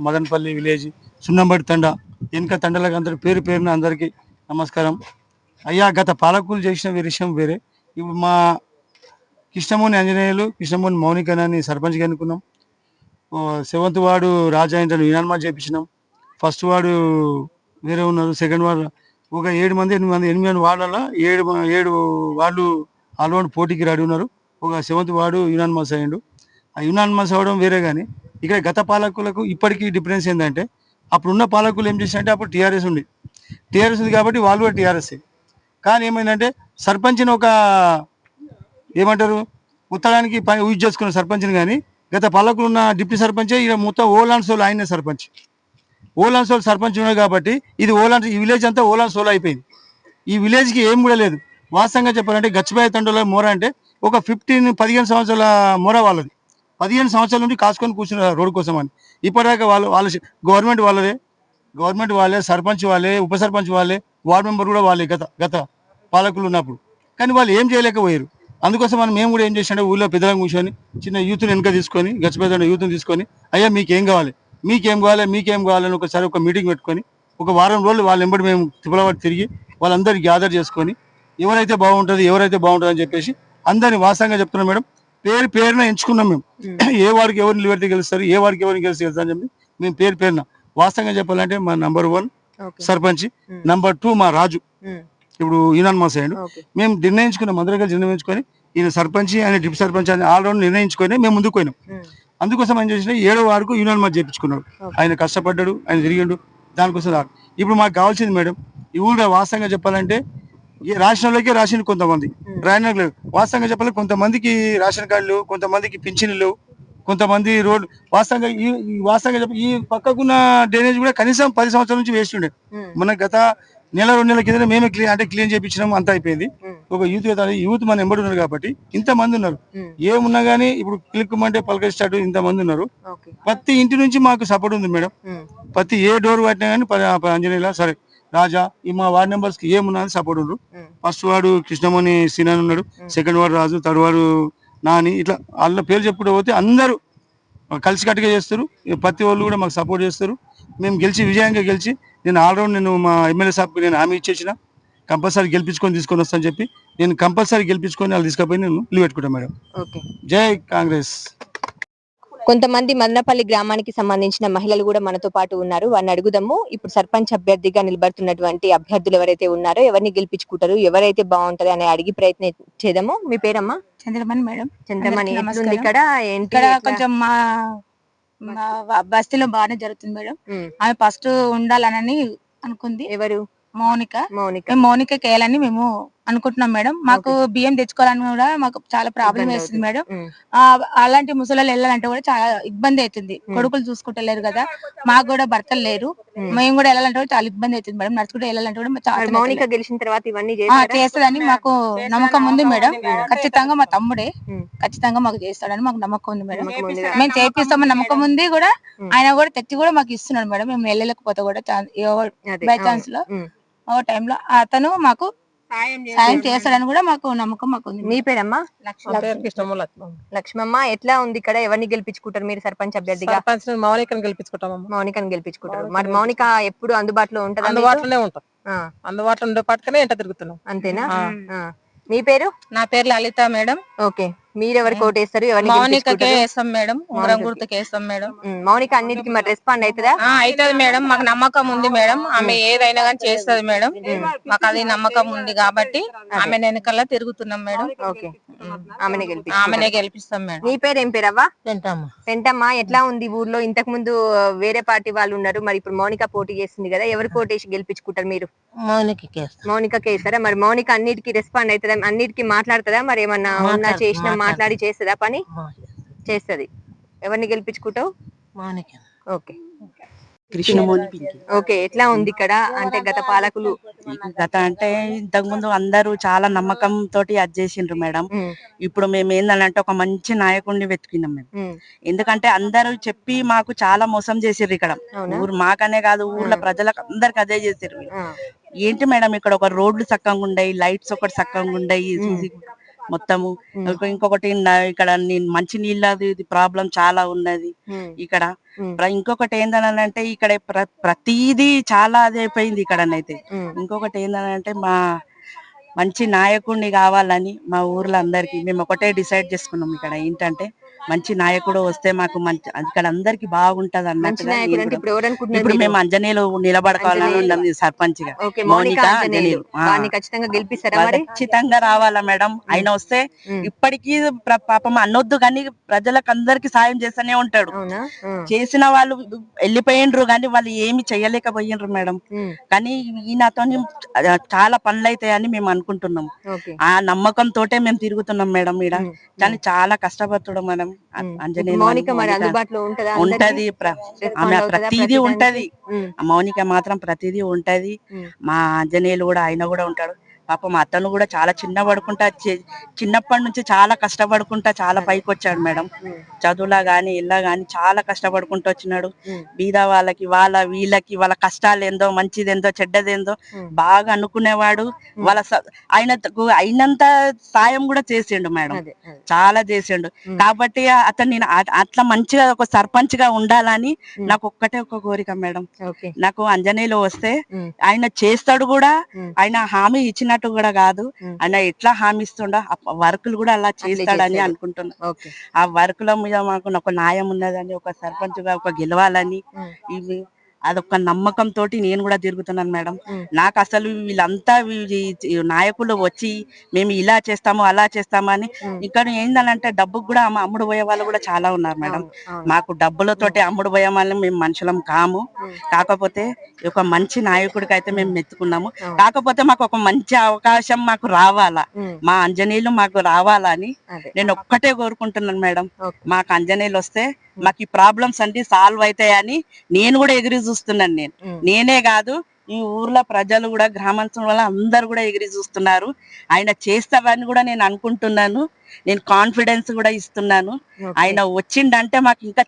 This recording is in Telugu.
మదనపల్లి విలేజ్ సున్నంబడి తండ వెనుక తండలకు అందరి పేరు పేరున అందరికీ నమస్కారం. అయ్యా, గత పాలకులు చేసిన విషయం వేరే. ఇప్పుడు మా కృష్ణమోని ఆంజనేయులు, కృష్ణమోని మౌనికనని సర్పంచ్గా ఎన్నుకున్నాం. 7th వార్డు రాజాయింటను యునానిమస్ చేయించినాం. ఫస్ట్ వార్డు వేరే ఉన్నారు. సెకండ్ వార్డు ఒక 7 మంది 8 వార్డులలో 7 వార్డులు ఆల్రౌండ్ పోటీకి రెడీ ఉన్నారు. ఒక 7th వార్డు యునానిమస్ అయ్యిండు. ఆ యునానిమస్ అవ్వడం వేరే, కానీ ఇక్కడ గత పాలకులకు ఇప్పటికీ డిఫరెన్స్ ఏంటంటే, అప్పుడున్న పాలకులు ఏం చేసినంటే అప్పుడు టీఆర్ఎస్ ఉంది కాబట్టి వాళ్ళు కూడా టీఆర్ఎస్ఏ. కానీ ఏమైందంటే సర్పంచ్ని ఒక ఏమంటారు ఉత్తరానికి యూజ్ చేసుకున్న సర్పంచ్ని, కానీ గత పాలకులు ఉన్న డిప్యూటీ సర్పంచే ఇక్కడ మొత్తం ఓలాన్ సోల్ ఆయనే సర్పంచ్. ఓలాన్ సోల్ సర్పంచ్ ఉన్నాయి కాబట్టి ఇది ఈ విలేజ్ అంతా ఓలాన్ సోల్ అయిపోయింది. ఈ విలేజ్కి ఏం కూడా లేదు. వాస్తవంగా చెప్పాలంటే గచ్చిబాయి తండోల మోర అంటే ఒక 15 సంవత్సరాల మోర వాళ్ళది. 15 సంవత్సరాల నుండి కాసుకొని కూర్చున్నారు రోడ్డు కోసం అని. ఇప్పటిదాకా వాళ్ళ గవర్నమెంట్ వాళ్ళే, సర్పంచ్ వాళ్ళే, ఉప సర్పంచ్ వాళ్ళే, వార్డు మెంబర్ కూడా వాళ్ళే గత పాలకులు ఉన్నప్పుడు. కానీ వాళ్ళు ఏం చేయలేకపోయారు. అందుకోసం మేము కూడా ఏం చేసినట్టే ఊళ్ళో పెద్దలను కూర్చొని చిన్న యూత్ని వెనక తీసుకొని, గచ్చిపోయిన యూత్ని తీసుకొని, అయ్యా మీకేం కావాలని ఒకసారి ఒక మీటింగ్ పెట్టుకొని ఒక వారం రోజులు వాళ్ళ వెంబడి మేము తిప్పలవాడి తిరిగి వాళ్ళందరికీ గ్యాదర్ చేసుకొని ఎవరైతే బాగుంటుంది అని చెప్పేసి అందరిని వాస్తవంగా చెప్తున్నాం మేడం. పేరున ఎంచుకున్నాం మేము. ఏ వాడికి ఎవరిని నిలబెడితే గెలుస్తారు, ఏ వాడికి ఎవరిని గెలిస్తే గెలుస్తారు అని చెప్పి మేము పేరున వాస్తవంగా చెప్పాలంటే మా నంబర్ 1 సర్పంచ్, నంబర్ 2 మా రాజు ఇప్పుడు యునానిమస్ అయ్యాడు. మేము నిర్ణయించుకున్నాం, అందరూ కలిసి నిర్ణయించుకొని ఈయన సర్పంచ్, ఆయన డిప్యూటీ సర్పంచ్ అని ఆల్రౌండ్ నిర్ణయించుకొని మేము ముందుకు పోయినాం. అందుకోసం ఏం చేసిన 7వ వార్డుకు యునానిమస్ చేయించుకున్నాడు. ఆయన కష్టపడ్డాడు, ఆయన తిరిగిండు, దానికోసం రాడు. ఇప్పుడు మాకు కావాల్సింది మేడం, ఈ ఊళ్ళో వాస్తవంగా చెప్పాలంటే రాష్ట్రంలోకే రాసిండు కొంతమంది, రాయడానికి లేదు. వాస్తవంగా చెప్పాలంటే కొంతమందికి రేషన్ కార్డులు, కొంతమందికి పింఛన్లు లేవు, కొంతమంది రోడ్డు వాస్తవంగా చెప్పి ఈ పక్కకున్న డ్రైనేజ్ కూడా కనీసం 10 సంవత్సరాల నుంచి వేస్ట్ ఉండే. మన గత 1-2 నెలల కింద మేమే క్లీన్ చేయించినాం, అంతా అయిపోయింది. ఒక యూత్ మన ఎంబడి ఉన్నారు కాబట్టి ఇంతమంది ఉన్నారు. ఏమున్నా గానీ ఇప్పుడు క్లిక్కమంటే పలకరిస్తాడు, ఇంతమంది ఉన్నారు. ప్రతి ఇంటి నుంచి మాకు సపోర్ట్ ఉంది మేడం. ప్రతి ఏ డోర్ పట్టినా కానీ ఆంజనేయుల సరే రాజా ఈ మా వార్డ్ మెంబర్స్ కి ఏమున్నా సపోర్ట్ ఉన్నారు. ఫస్ట్ వార్డు కృష్ణమోని సీనాన్ ఉన్నాడు, సెకండ్ వార్డు రాజు, థర్డ్ వార్డు నాని, ఇట్లా వాళ్ళ పేరు చెప్పుకుంటూ పోతే అందరూ కలిసి కట్టుగా చేస్తారు. ప్రతి వాళ్ళు కూడా మాకు సపోర్ట్ చేస్తారు. మేము విజయంగా గెలిచి నేను ఆల్రౌండ్ మా ఎమ్మెల్యే సాబ్కి నేను హామీ ఇచ్చేసిన కంపల్సరీ తీసుకొని వస్తాను చెప్పి నేను కంపల్సరీ గెలిపించుకొని వాళ్ళు తీసుకుపోయి నేను నిలబెట్టుకుంటాను మేడం. జై కాంగ్రెస్. కొంతమంది మదనపల్లి గ్రామానికి సంబంధించిన మహిళలు కూడా మనతో పాటు ఉన్నారు. వారిని అడుగుదాము. ఇప్పుడు సర్పంచ్ అభ్యర్థిగా నిలబడుతున్నటువంటి అభ్యర్థులు ఎవరైతే ఉన్నారో ఎవరిని గెలిపించుకుంటారు, ఎవరైతే బాగుంటది అని అడిగి ప్రయత్నం చేద్దాము. మీ పేరమ్మా? చంద్రమణి మేడం. చంద్రమణి, ఇక్కడ కొంచెం మా బస్తీలో బాగానే జరుగుతుంది మేడం. ఆమె ఫస్ట్ ఉండాలని అనుకుంది. ఎవరు? మౌనికకి వేయాలని మేము అనుకుంటున్నాం మేడం. మాకు బియ్యం తెచ్చుకోవాలని కూడా మాకు చాలా ప్రాబ్లం వేస్తుంది మేడం. అలాంటి ముసలాలు వెళ్ళాలంటే కూడా చాలా ఇబ్బంది అవుతుంది. కొడుకులు చూసుకుంటలేరు కదా, మాకు కూడా భర్తలు లేరు, మేము కూడా వెళ్ళాలంటే కూడా చాలా ఇబ్బంది అవుతుంది మేడం. నడుచుకుంటే వెళ్ళాలంటే కూడా మౌనిక గెలిచిన తర్వాత ఇవన్నీ చేస్తుందని మాకు నమ్మకం ఉంది మేడం. ఖచ్చితంగా మా తమ్ముడే ఖచ్చితంగా మాకు చేస్తాడని మాకు నమ్మకం ఉంది మేడం. మేము చేపిస్తామని నమ్మకం ఉంది కూడా. ఆయన కూడా తెచ్చి కూడా మాకు ఇస్తున్నాడు మేడం. మేము వెళ్ళలేకపోతే కూడా బై ఛాన్స్ లో ఓ టైంలో అతను మాకు సాయం చేస్తాడని కూడా మాకు నమ్మకం మాకు ఉంది. మీ పేరమ్మా? లక్ష్మమ్మ. ఎట్లా ఉంది ఇక్కడ? ఎవరిని గెలిపించుకుంటారు మీరు సర్పంచ్ అభ్యర్థిగా? మౌనికను గెలిపించుకుంటాం. మౌనికను గెలిపించుకుంటారు. మరి మౌనిక ఎప్పుడు అందుబాటులో ఉంటుంది? అందుబాటులోనే ఉంటాం. అందుబాటులో ఉండే పాటుకనే ఎంట తిరుగుతున్నాం. అంతేనా? మీ పేరు? నా పేరు లలిత మేడం. ఓకే, మీరెవరికి ఓటేస్తారు? మౌనికకే వేస్తాం మేడం. ఉంగరం గుర్తుకే వేస్తాం మేడం. మౌనిక అన్నిటికీ మరి రెస్పాండ్ అవుతుందా? అవుతుంది మేడం. మాకు నమ్మకం ఉంది మేడం. ఆమె ఏదైనా కానీ చేస్తుంది మేడం. మాకు అది నమ్మకం ఉంది కాబట్టి ఆమె వెనకాల తిరుగుతున్నాం మేడం. ఓకే, ఆమెనే గెలిపిస్తాం మేడం. నీ పేరు ఏం పేరవ్వా? పెంటమ్మ. ఎట్లా ఉంది ఊర్లో? ఇంతకు ముందు వేరే పార్టీ వాళ్ళు ఉన్నారు, మరి ఇప్పుడు మౌనిక పోటీ చేస్తుంది కదా, ఎవరికి ఓటేసి గెలిపించుకుంటారు మీరు? మౌనికకే వేస్తారా? మరి మౌనిక అన్నిటికీ రెస్పాండ్ అవుతుందా? అన్నిటికీ మాట్లాడుతుందా? మరి ఏమన్నా ఉన్నా చేసినా మాట్లాడి చేస్తుందా? పని చేస్తుంది. ఎవరిని గెలిపించుకుంటావు? ఓకే. ఓకే, ఎట్లా ఉంది ఇక్కడ? అంటే గత పాలకులు అంటే ఇంతకు ముందు అందరూ చాలా నమ్మకం తోటి అది చేసిండ్రు మేడం. ఇప్పుడు మేము ఏంటంటే ఒక మంచి నాయకుడిని వెతుకున్నాం మేము. ఎందుకంటే అందరూ చెప్పి మాకు చాలా మోసం చేసిర్రు ఇక్కడ. ఊరు మాకనే కాదు, ఊర్లో ప్రజలకు అందరికి అదే చేసిర్రు. ఏంటి మేడం ఇక్కడ ఒక రోడ్లు చక్కగా ఉండయి, లైట్స్ ఒకటి చక్కగా ఉండయి, మొత్తము. ఇంకొకటి ఇక్కడ మంచి నీళ్ళది ప్రాబ్లం చాలా ఉన్నది ఇక్కడ. ఇంకొకటి ఏందనంటే ఇక్కడ ప్రతిదీ చాలా అది అయిపోయింది ఇక్కడనైతే. ఇంకొకటి ఏందనంటే మంచి నాయకుడిని కావాలని మా ఊర్లో అందరికి మేము ఒకటే డిసైడ్ చేసుకున్నాం. ఇక్కడ ఏంటంటే మంచి నాయకుడు వస్తే మాకు మంచి ఇక్కడ అందరికి బాగుంటది అన్నట్టుగా. ఇప్పుడు మేము అంజనేయులు నిలబడుకోవాలని ఉన్నది సర్పంచ్ గా. మౌనిక అంజనేయులు ఖచ్చితంగా రావాలా మేడం. ఆయన వస్తే ఇప్పటికీ పాపం అనొద్దు కానీ ప్రజలకు అందరికి సాయం చేస్తూనే ఉంటాడు. చేసిన వాళ్ళు వెళ్ళిపోయిండ్రు కానీ వాళ్ళు ఏమి చెయ్యలేకపోయిండ్రు మేడం. కానీ ఈయనతో చాలా పనులు అవుతాయని మేము అనుకుంటున్నాం. ఆ నమ్మకం తోటే మేము తిరుగుతున్నాం మేడం ఈడ. కానీ చాలా కష్టపడుతున్నాం మేడం. అంజనేయులు ఉంటది, ఆమె ప్రతిదీ ఉంటది. మౌనిక మాత్రం ప్రతిదీ ఉంటది. మా ఆంజనేయులు కూడా ఆయన కూడా ఉంటాడు. పాపం అతను కూడా చాలా చిన్నప్పటి నుంచి చాలా కష్టపడుకుంటా చాలా పైకి వచ్చాడు మేడం. చదువులా గాని ఇలా గాని చాలా కష్టపడుకుంటూ వచ్చినాడు. బీద వాళ్ళకి వీళ్ళకి వాళ్ళ కష్టాలు ఏందో మంచిదేందో చెడ్డదేందో బాగా అనుకునేవాడు. ఆయనకు అయినంత సాయం కూడా చేసిండు మేడం, చాలా చేసిండు. కాబట్టి అతను అట్లా మంచిగా ఒక సర్పంచ్ గా ఉండాలని నాకు ఒక్కటే ఒక కోరిక మేడం. నాకు అంజనేయులు వస్తే ఆయన చేస్తాడు కూడా. ఆయన హామీ ఇచ్చినట్టు కూడా కాదు, ఆయన ఎట్లా హామీ ఇస్తుండో వర్కులు కూడా అలా చేస్తాడని అనుకుంటున్నా. ఆ వర్కుల మీద మాకు ఒక న్యాయం ఉన్నదని, ఒక సర్పంచ్ గా ఒక గెలవాలని ఇవి అదొక నమ్మకం తోటి నేను కూడా తిరుగుతున్నాను మేడం. నాకు అసలు వీళ్ళంతా నాయకులు వచ్చి మేము ఇలా చేస్తాము అలా చేస్తామని ఇక్కడ ఏందనంటే డబ్బుకు కూడా అమ్ముడు పోయే వాళ్ళు కూడా చాలా ఉన్నారు మేడం. మాకు డబ్బులతోటి అమ్ముడు పోయే వాళ్ళని మేము మనుషులం కాము. కాకపోతే ఒక మంచి నాయకుడికి అయితే మేము మెచ్చుకున్నాము. కాకపోతే మాకు ఒక మంచి అవకాశం మాకు రావాలా, మా అంజనేయులు మాకు రావాలని నేను ఒక్కటే కోరుకుంటున్నాను మేడం. మాకు అంజనేయులు వస్తే మాకు ఈ ప్రాబ్లమ్స్ అన్ని సాల్వ్ అవుతాయని నేను కూడా ఎగిరి చూస్తున్నాను. నేనే కాదు, ఈ ఊర్లో ప్రజలు కూడా గ్రామాంతరం వల్ల అందరు కూడా ఎగిరి చూస్తున్నారు. ఆయన చేస్తారని కూడా నేను అనుకుంటున్నాను. నేను కాన్ఫిడెన్స్ కూడా ఇస్తున్నాను. ఆయన వచ్చిండంటే మాకు ఇంకా